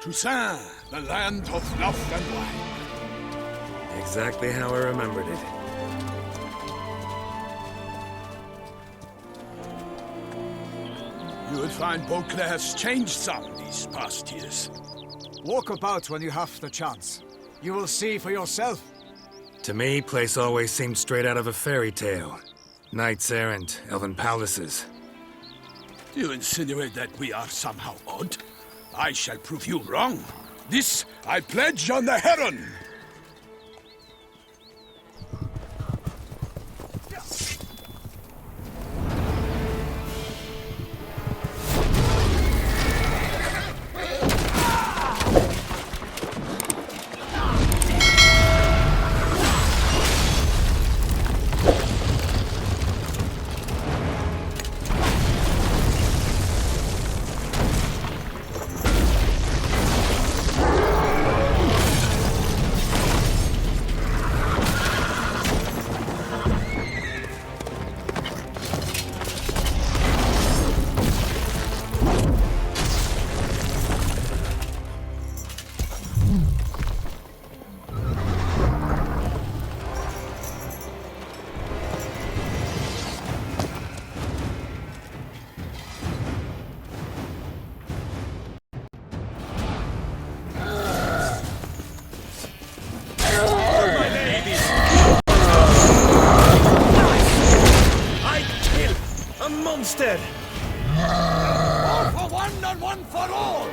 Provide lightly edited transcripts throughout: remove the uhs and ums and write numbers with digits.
Toussaint, the land of love and wine. Exactly how I remembered it. You will find Beauclair's changed some these past years. Walk about when you have the chance. You will see for yourself. To me, place always seemed straight out of a fairy tale. Knights errant, elven palaces. Do you insinuate that we are somehow odd? I shall prove you wrong. This I pledge on the Heron! Monster! All for one and one for all!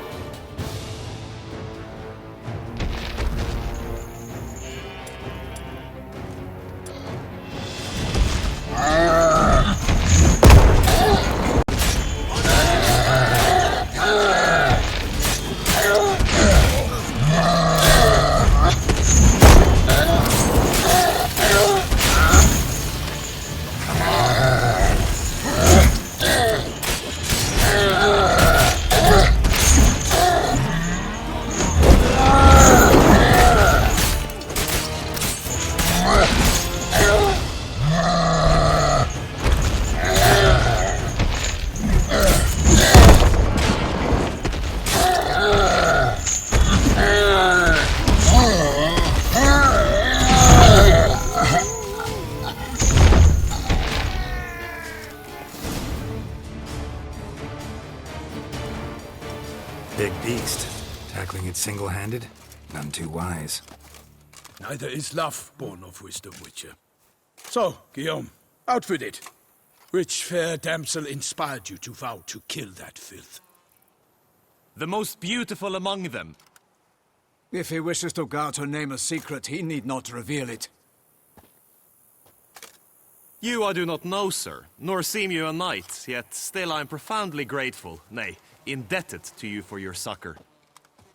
Big beast. Tackling it single-handed? None too wise. Neither is love born of wisdom, Witcher. So, Guillaume, out with it. Which fair damsel inspired you to vow to kill that filth? The most beautiful among them. If he wishes to guard her name a secret, he need not reveal it. You I do not know, sir, nor seem you a knight, yet still I am profoundly grateful, nay, indebted to you for your succor.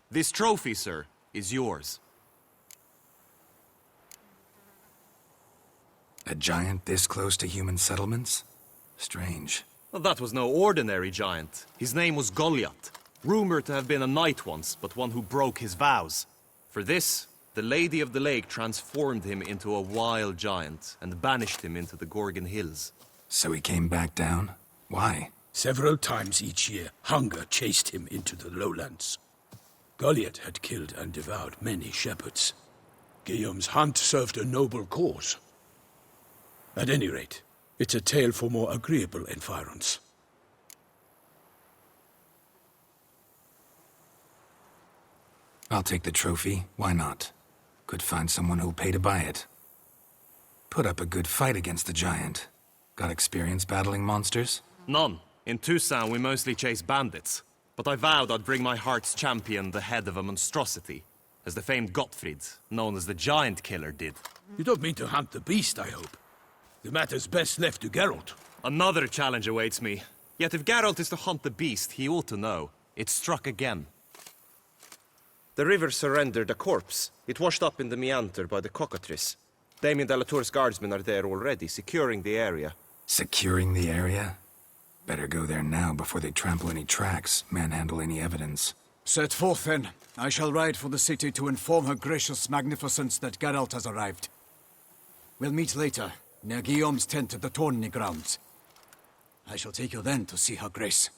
This trophy, sir, is yours. A giant this close to human settlements? Strange. Well, that was no ordinary giant. His name was Goliath, rumored to have been a knight once, but one who broke his vows. For this, the Lady of the Lake transformed him into a wild giant and banished him into the Gorgon Hills. So he came back down? Why? Several times each year, hunger chased him into the lowlands. Goliath had killed and devoured many shepherds. Guillaume's hunt served a noble cause. At any rate, it's a tale for more agreeable environs. I'll take the trophy. Why not? Could find someone who'll pay to buy it. Put up a good fight against the giant. Got experience battling monsters? None. In Toussaint we mostly chase bandits. But I vowed I'd bring my heart's champion the head of a monstrosity, as the famed Gottfried, known as the Giant Killer, did. You don't mean to hunt the beast, I hope. The matter's best left to Geralt. Another challenge awaits me. Yet if Geralt is to hunt the beast, he ought to know. It struck again. The river surrendered a corpse. It washed up in the meander by the cockatrice. Damien de la Tour's guardsmen are there already, securing the area. Securing the area? Better go there now before they trample any tracks, manhandle any evidence. Set forth then. I shall ride for the city to inform her gracious magnificence that Geralt has arrived. We'll meet later, near Guillaume's tent at the tourney grounds. I shall take you then to see her grace.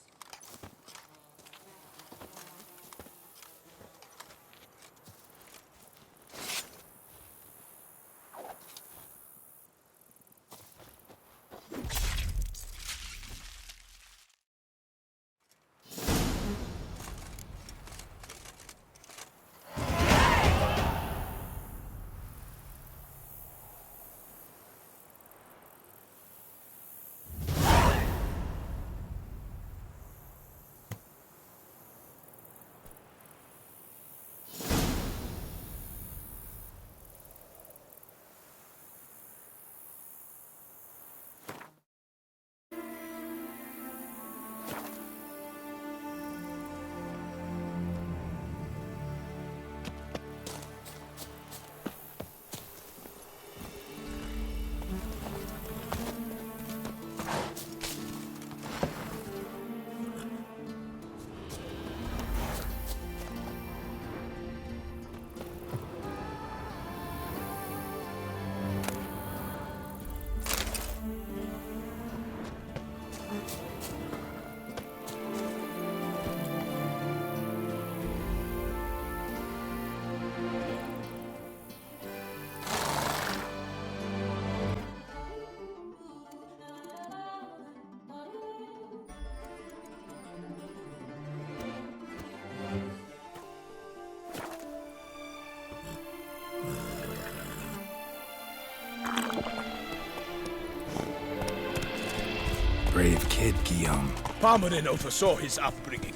hid Guillaume? Parmarin oversaw his upbringing.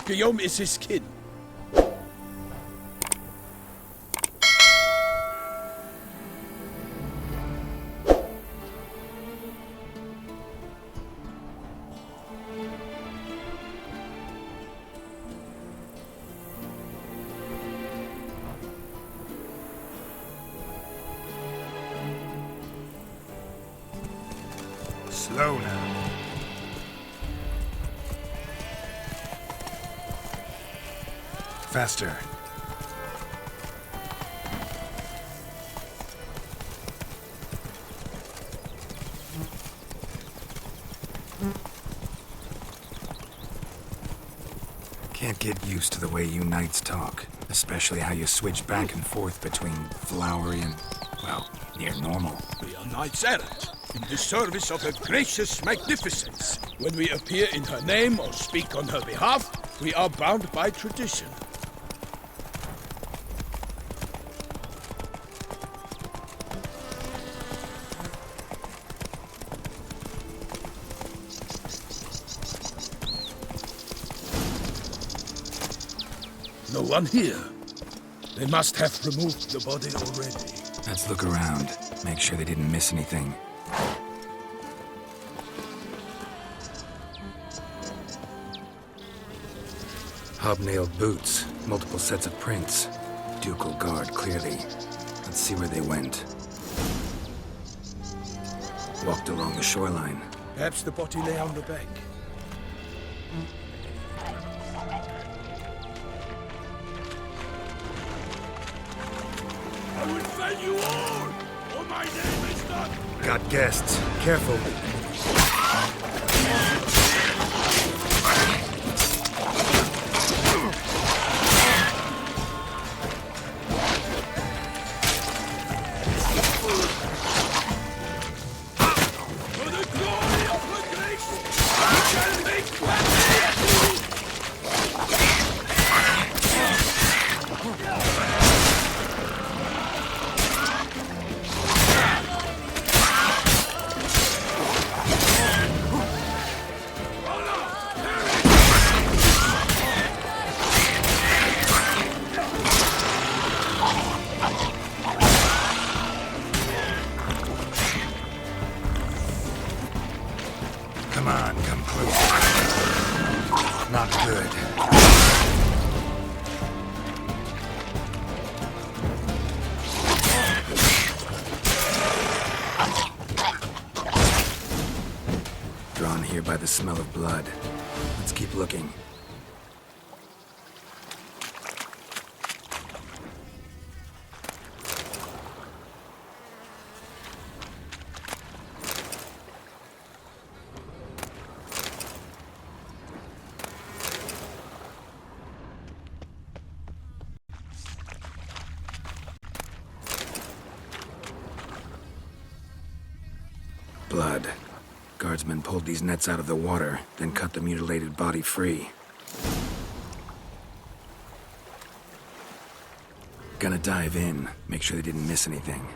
Guillaume is his kin. Slow now. Faster. Can't get used to the way you knights talk, especially how you switch back and forth between flowery and, well, near normal. We are knights errant, in the service of her gracious magnificence. When we appear in her name or speak on her behalf, we are bound by tradition. No one here. They must have removed the body already. Let's look around, make sure they didn't miss anything. Hobnailed boots, multiple sets of prints. Ducal guard, clearly. Let's see where they went. Walked along the shoreline. Perhaps the body lay on the bank. I will fell you all, or my name is not... Got guests. Careful. For the glory of her grace, I shall make one. Come on, come closer. Not good. Drawn here by the smell of blood. Let's keep looking. Blood. Guardsmen pulled these nets out of the water, then cut the mutilated body free. Gonna dive in, make sure they didn't miss anything.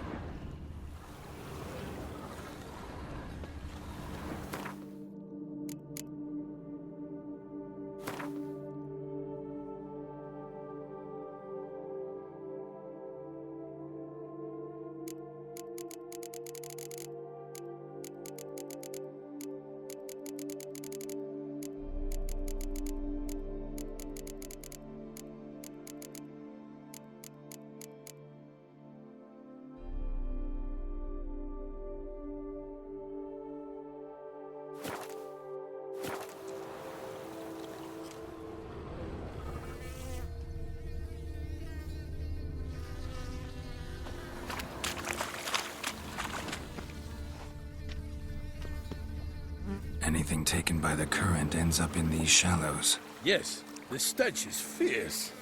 Anything taken by the current ends up in these shallows. Yes, the stench is fierce.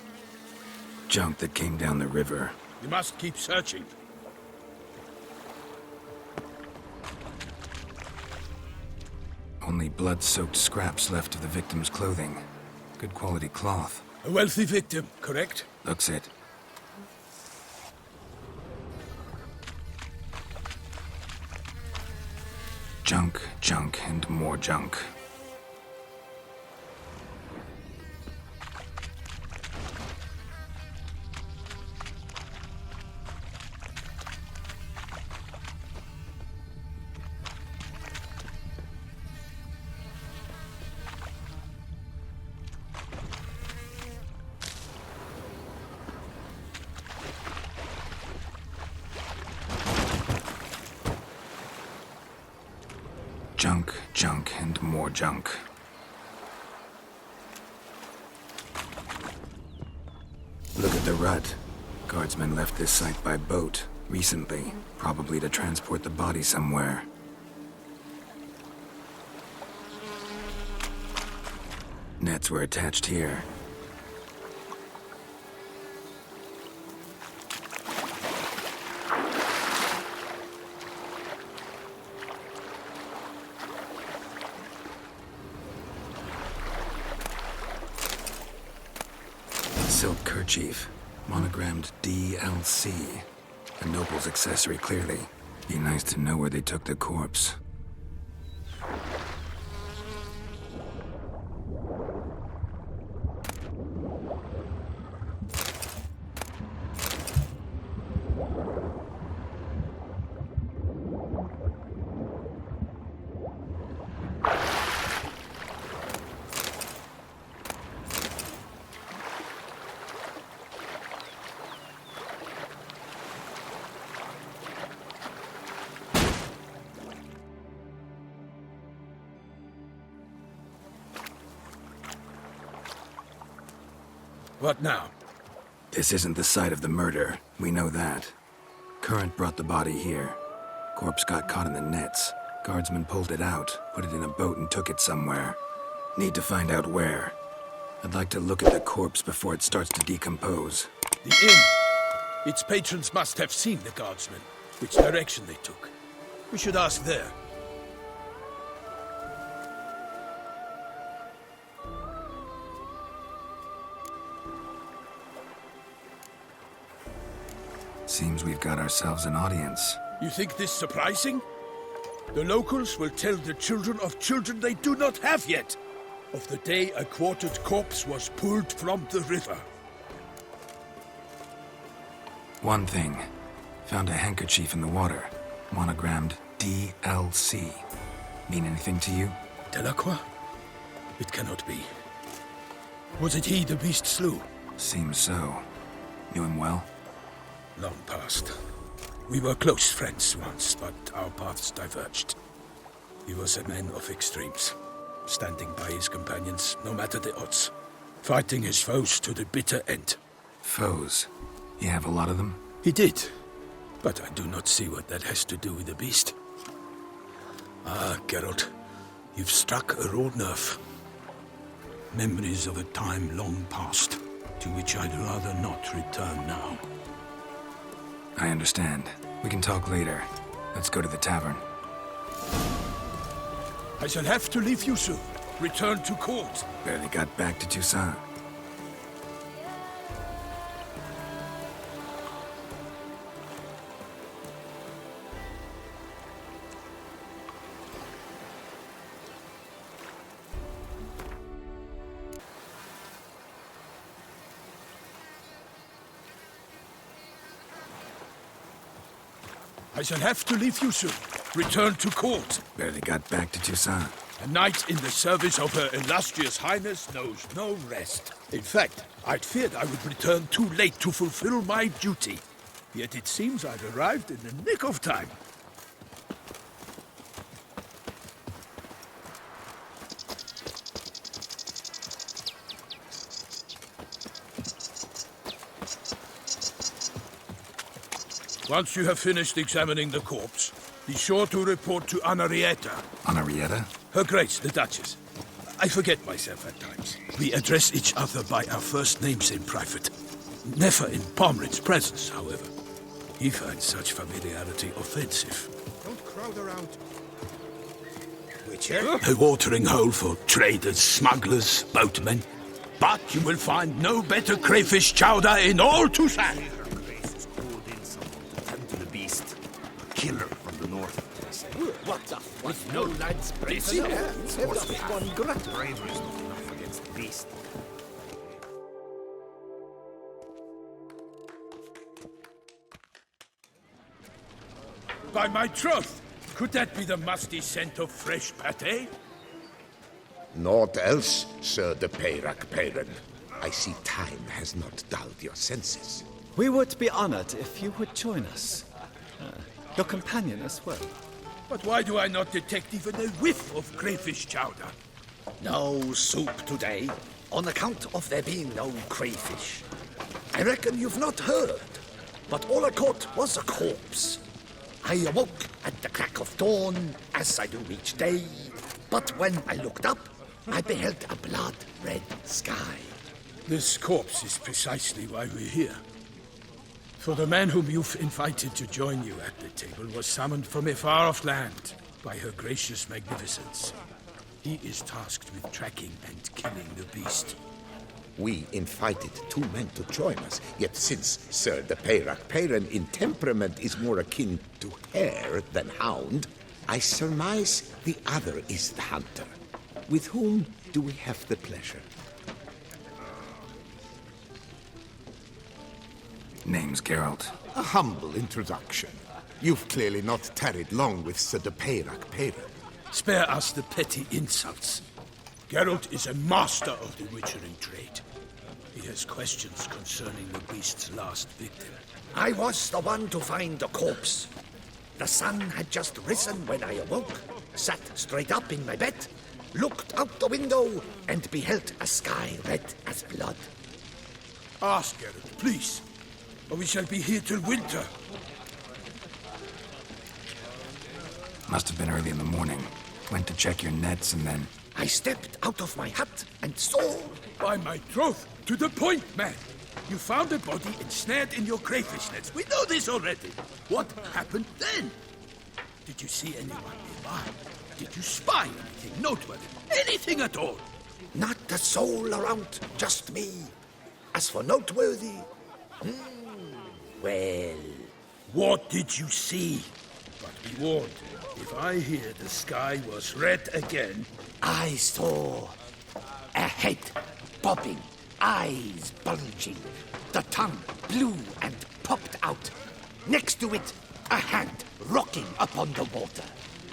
Junk that came down the river. We must keep searching. Only blood-soaked scraps left of the victim's clothing. Good quality cloth. A wealthy victim, correct? Looks it. Junk, and more junk. Junk, junk, and more junk. Look at the rut. Guardsmen left this site by boat recently, probably to transport the body somewhere. Nets were attached here. Silk kerchief, monogrammed DLC. A noble's accessory, clearly. Be nice to know where they took the corpse. What now? This isn't the site of the murder. We know that. Current brought the body here. Corpse got caught in the nets. Guardsmen pulled it out, put it in a boat and took it somewhere. Need to find out where. I'd like to look at the corpse before it starts to decompose. The inn. Its patrons must have seen the guardsmen, which direction they took. We should ask there. Seems we've got ourselves an audience. You think this surprising? The locals will tell the children of children they do not have yet of the day a quartered corpse was pulled from the river. One thing. Found a handkerchief in the water. Monogrammed DLC. Mean anything to you? Delacroix? It cannot be. Was it he the beast slew? Seems so. Knew him well? Long past. We were close friends once, but our paths diverged. He was a man of extremes, standing by his companions, no matter the odds, fighting his foes to the bitter end. Foes? You have a lot of them? He did, but I do not see what that has to do with the beast. Ah, Geralt, you've struck a raw nerve. Memories of a time long past, to which I'd rather not return now. I understand. We can talk later. Let's go to the tavern. I shall have to leave you soon. Return to court. Barely got back to Toussaint. I shall have to leave you soon. Return to court. Barely got back to Toussaint. A knight in the service of Her Illustrious Highness knows no rest. In fact, I'd feared I would return too late to fulfill my duty. Yet it seems I'd arrived in the nick of time. Once you have finished examining the corpse, be sure to report to Anarietta. Anarietta? Her Grace, the Duchess. I forget myself at times. We address each other by our first names in private. Never in Pomrit's presence, however. He finds such familiarity offensive. Don't crowd around. Witcher? A watering hole for traders, smugglers, boatmen. But you will find no better crayfish chowder in all Toussaint. Killer from the north. What the? With no lads busy? One grunt. Bravery is not enough against the beast. By my troth, could that be the musty scent of fresh pate? Naught else, Sir de Peyrac-Peyran. I see time has not dulled your senses. We would be honored if you would join us. Your companion as well. But why do I not detect even a whiff of crayfish chowder? No soup today, on account of there being no crayfish. I reckon you've not heard, but all I caught was a corpse. I awoke at the crack of dawn, as I do each day, but when I looked up, I beheld a blood-red sky. This corpse is precisely why we're here. For the man whom you've invited to join you at the table was summoned from a far-off land by her gracious magnificence. He is tasked with tracking and killing the beast. We invited 2 men to join us, yet since Sir de Peyrac in temperament is more akin to hare than hound, I surmise the other is the hunter. With whom do we have the pleasure? Name's Geralt. A humble introduction. You've clearly not tarried long with Sir de Peyrac. Spare us the petty insults. Geralt is a master of the witchering trade. He has questions concerning the beast's last victim. I was the one to find the corpse. The sun had just risen when I awoke, sat straight up in my bed, looked out the window, and beheld a sky red as blood. Ask Geralt, please, or we shall be here till winter. Must have been early in the morning. Went to check your nets and then... I stepped out of my hut and saw... By my troth, to the point, man. You found a body ensnared in your crayfish nets. We know this already. What happened then? Did you see anyone nearby? Did you spy anything noteworthy? Anything at all? Not a soul around, just me. As for noteworthy... well... What did you see? But be warned, if I hear the sky was red again... I saw a head bobbing, eyes bulging, the tongue blue and popped out. Next to it, a hand rocking upon the water.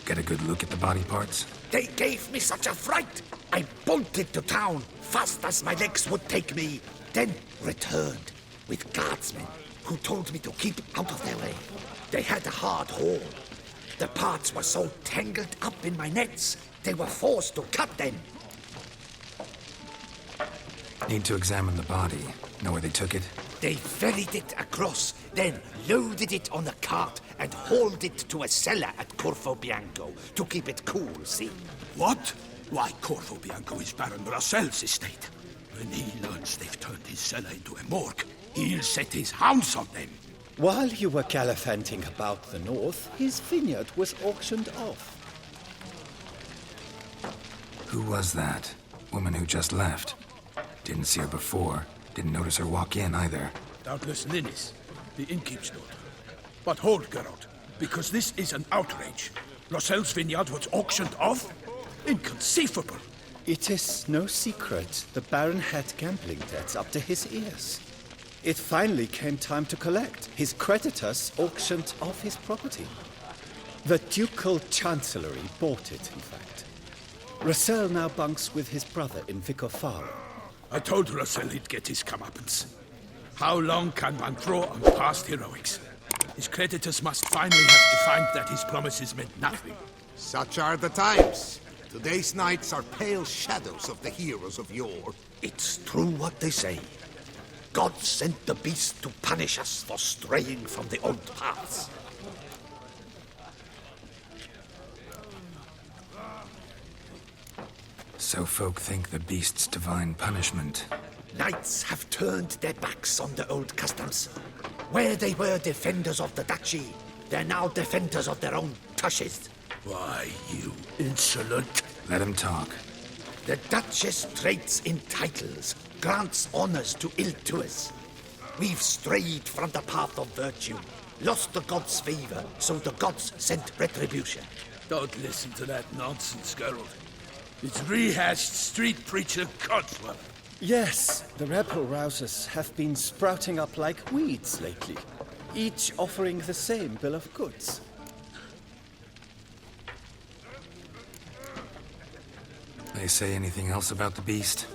Get a good look at the body parts? They gave me such a fright. I bolted to town fast as my legs would take me, then returned with guardsmen who told me to keep out of their way. They had a hard haul. The parts were so tangled up in my nets, they were forced to cut them. Need to examine the body. Know where they took it? They ferried it across, then loaded it on a cart and hauled it to a cellar at Corvo Bianco to keep it cool, see? What? Why, Corvo Bianco is Baron Russell's estate. When he learns they've turned his cellar into a morgue, he'll set his hounds on them. While you were gallivanting about the north, his vineyard was auctioned off. Who was that? Woman who just left. Didn't see her before. Didn't notice her walk in either. Doubtless Ninnis, the innkeep's daughter. But hold, Geralt, because this is an outrage. Russell's vineyard was auctioned off? Inconceivable. It is no secret the Baron had gambling debts up to his ears. It finally came time to collect. His creditors auctioned off his property. The Ducal Chancellery bought it, in fact. Russell now bunks with his brother in Vicofaro. I told Russell he'd get his comeuppance. How long can one draw on past heroics? His creditors must finally have to find that his promises meant nothing. Such are the times. Today's knights are pale shadows of the heroes of yore. It's true what they say. God sent the beast to punish us for straying from the old paths. So folk think the beast's divine punishment. Knights have turned their backs on the old customs. Where they were defenders of the duchy, they're now defenders of their own tushes. Why, you insolent... Let him talk. The Duchess trades in titles, grants honors to ill-doers. We've strayed from the path of virtue, lost the gods' favor, so the gods sent retribution. Don't listen to that nonsense, Geralt. It's rehashed street preacher codswell. Yes, the rebel rousers have been sprouting up like weeds lately, each offering the same bill of goods. They say anything else about the beast?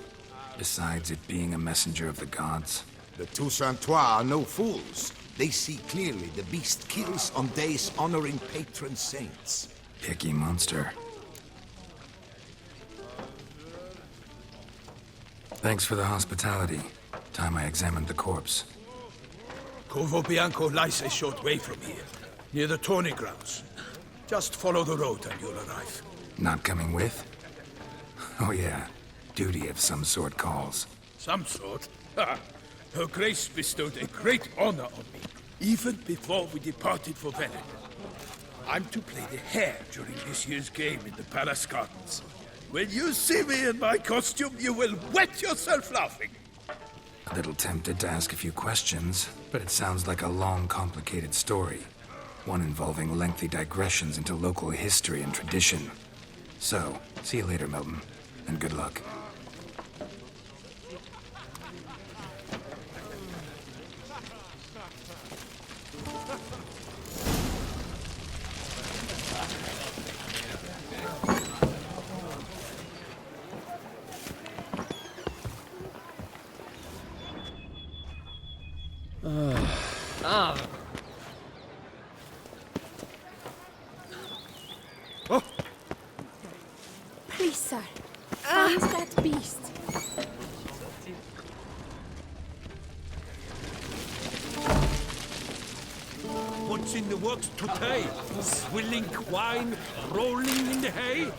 Besides it being a messenger of the gods? The Toussaintois are no fools. They see clearly the beast kills on days honoring patron saints. Picky monster. Thanks for the hospitality. Time I examined the corpse. Corvo Bianco lies a short way from here, near the tourney grounds. Just follow the road and you'll arrive. Not coming with? Oh yeah, duty of some sort calls. Some sort? Ha! Her Grace bestowed a great honor on me, even before we departed for Velen. I'm to play the hare during this year's game in the palace gardens. When you see me in my costume, you will wet yourself laughing. A little tempted to ask a few questions, but it sounds like a long, complicated story. One involving lengthy digressions into local history and tradition. So, see you later, Milton, and good luck. Please, sir. Find that beast. What's in the works today? Swilling wine, rolling in the hay?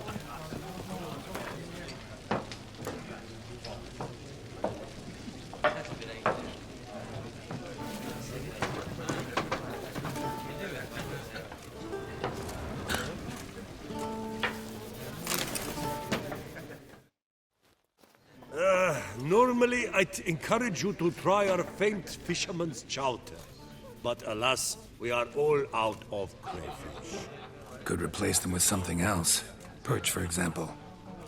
Normally, I'd encourage you to try our famed fisherman's chowder. But alas, we are all out of crayfish. Could replace them with something else. Perch, for example.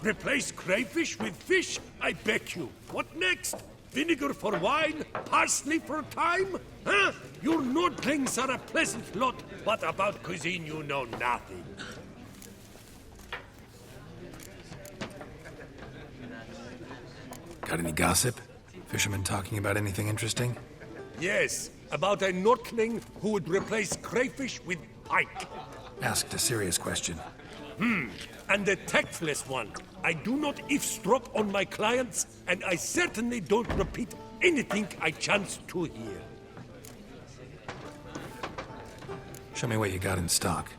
Replace crayfish with fish? I beg you. What next? Vinegar for wine? Parsley for thyme? Huh? Your Nordlings are a pleasant lot, but about cuisine you know nothing. Got any gossip? Fishermen talking about anything interesting? Yes, about a Nordling who would replace crayfish with pike. Asked a serious question. And a tactless one. I do not eavesdrop on my clients, and I certainly don't repeat anything I chance to hear. Show me what you got in stock.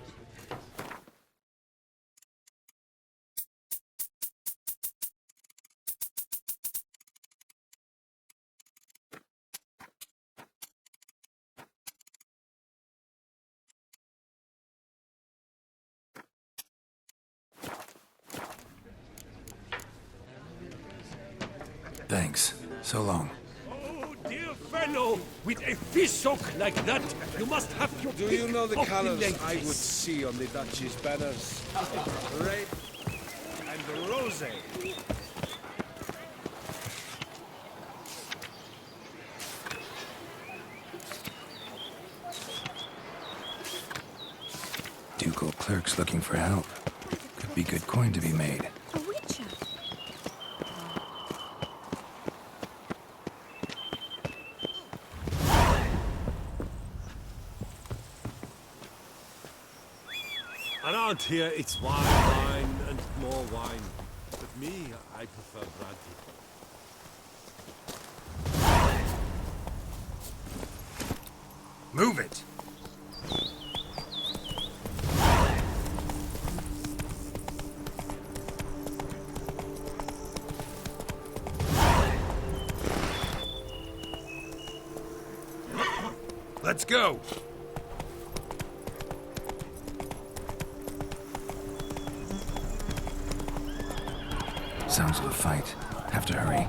Thanks. So long. Oh, dear fellow, with a fish hook like that, you must have your Do you know the pick of colors lengths. I would see on the Duchy's banners? Red and rose. Ducal clerks looking for help. Could be good coin to be made. A witcher. Around here, it's wine, and more wine. But me, I prefer brandy. Move it! Let's go! Sounds of a fight. Have to hurry.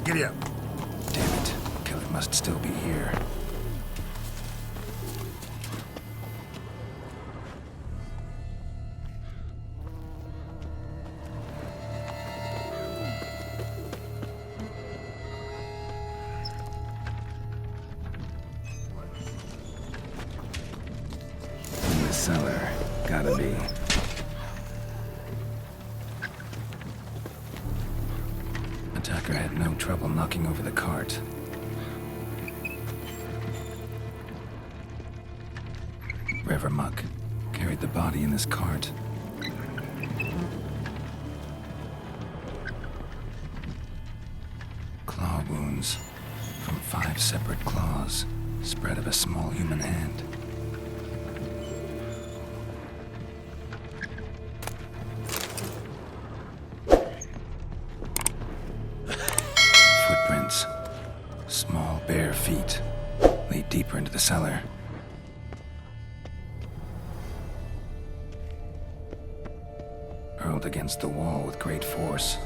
Giddy up. Damn it. Killer must still be here. Gotta be. Attacker had no trouble knocking over the cart. River muck carried the body in his cart. Claw wounds from 5 separate claws, spread of a small human hand. Footprints, small bare feet, lead deeper into the cellar. Hurled against the wall with great force.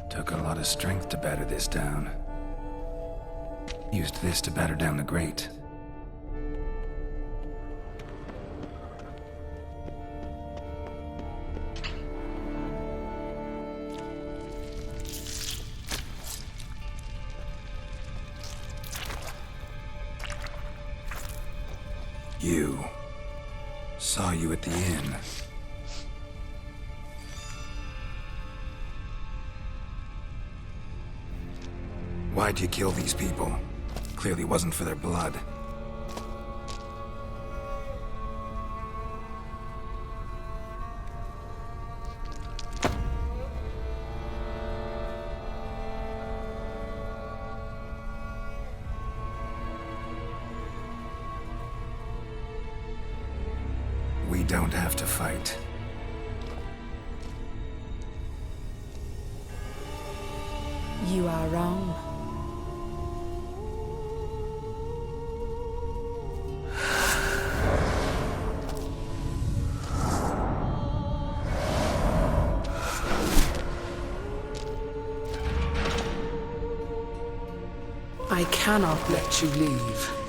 Took a lot of strength to batter this down. Used this to batter down the grate. You. Saw you at the inn. Why'd you kill these people? Clearly wasn't for their blood. We don't have to fight. You are wrong. I cannot let you leave.